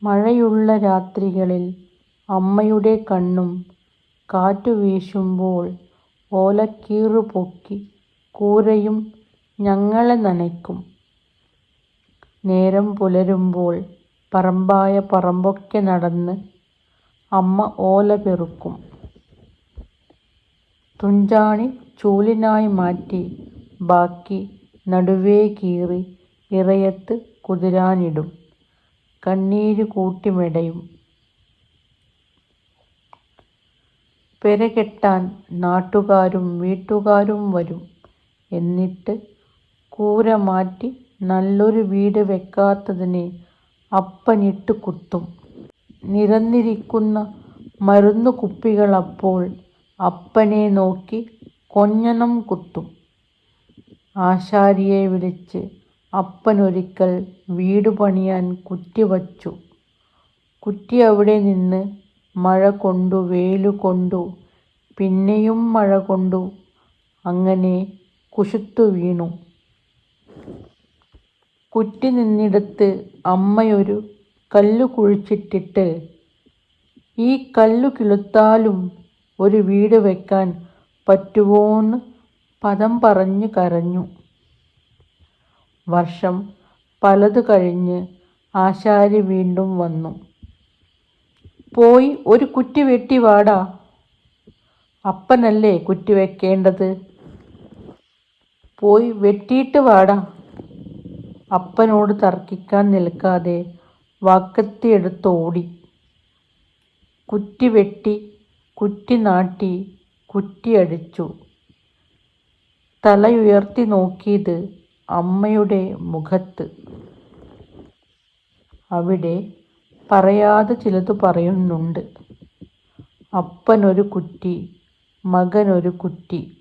മഴയുള്ള രാത്രികളിൽ അമ്മയുടെ കണ്ണും കാറ്റു വീശുമ്പോൾ ഓലക്കീറു പൊക്കി കൂരയും ഞങ്ങളെ നനയ്ക്കും. നേരം പുലരുമ്പോൾ പറമ്പായ പറമ്പൊക്കെ നടന്ന് അമ്മ ഓല പെറുക്കും. തുഞ്ചാണി ചൂലിനായി മാറ്റി ബാക്കി നടുവേ കീറി ഇറയത്ത് കുതിരാനിടും. കണ്ണീരു കൂട്ടി മെടയും. പെരകെട്ടാൻ നാട്ടുകാരും വീട്ടുകാരും വരും. എന്നിട്ട് കൂര മാറ്റി നല്ലൊരു വീട് വെക്കാത്തതിന് അപ്പനിട്ട് കുത്തും. നിരന്നിരിക്കുന്ന മരുന്നു കുപ്പികൾ അപ്പോൾ അപ്പനെ നോക്കി കൊഞ്ഞനം കുത്തും. ആശാരിയെ വിളിച്ച് അപ്പനൊരിക്കൽ വീട് പണിയാൻ കുറ്റി വച്ചു. കുറ്റി അവിടെ നിന്ന് മഴ കൊണ്ടു വെയിലു കൊണ്ടു പിന്നെയും മഴ കൊണ്ടു അങ്ങനെ കുശുത്തു വീണു. കുറ്റി നിന്നിടത്ത് അമ്മയൊരു കല്ലു കുഴിച്ചിട്ടിട്ട് ഈ കല്ലു കിളുത്താലും ഒരു വീട് വെക്കാൻ പറ്റുവോന്ന് പദം പറഞ്ഞു കരഞ്ഞു. വർഷം പലതു കഴിഞ്ഞ് ആശാരി വീണ്ടും വന്നു. പോയി ഒരു കുറ്റി വെട്ടി വാടാ. അപ്പനല്ലേ കുറ്റി വെക്കേണ്ടത്, പോയി വെട്ടിയിട്ട് വാടാ. അപ്പനോട് തർക്കിക്കാൻ നിൽക്കാതെ വാക്കത്തിയെടുത്തോടി. കുറ്റി വെട്ടി, കുറ്റി നാട്ടി, കുറ്റിയടിച്ചു. തലയുയർത്തി നോക്കിയത് അമ്മയുടെ മുഖത്ത്. അവിടെ പറയാതെ ചിലതു പറയുന്നുണ്ട്. അപ്പനൊരു കുറ്റി, മകനൊരു കുറ്റി.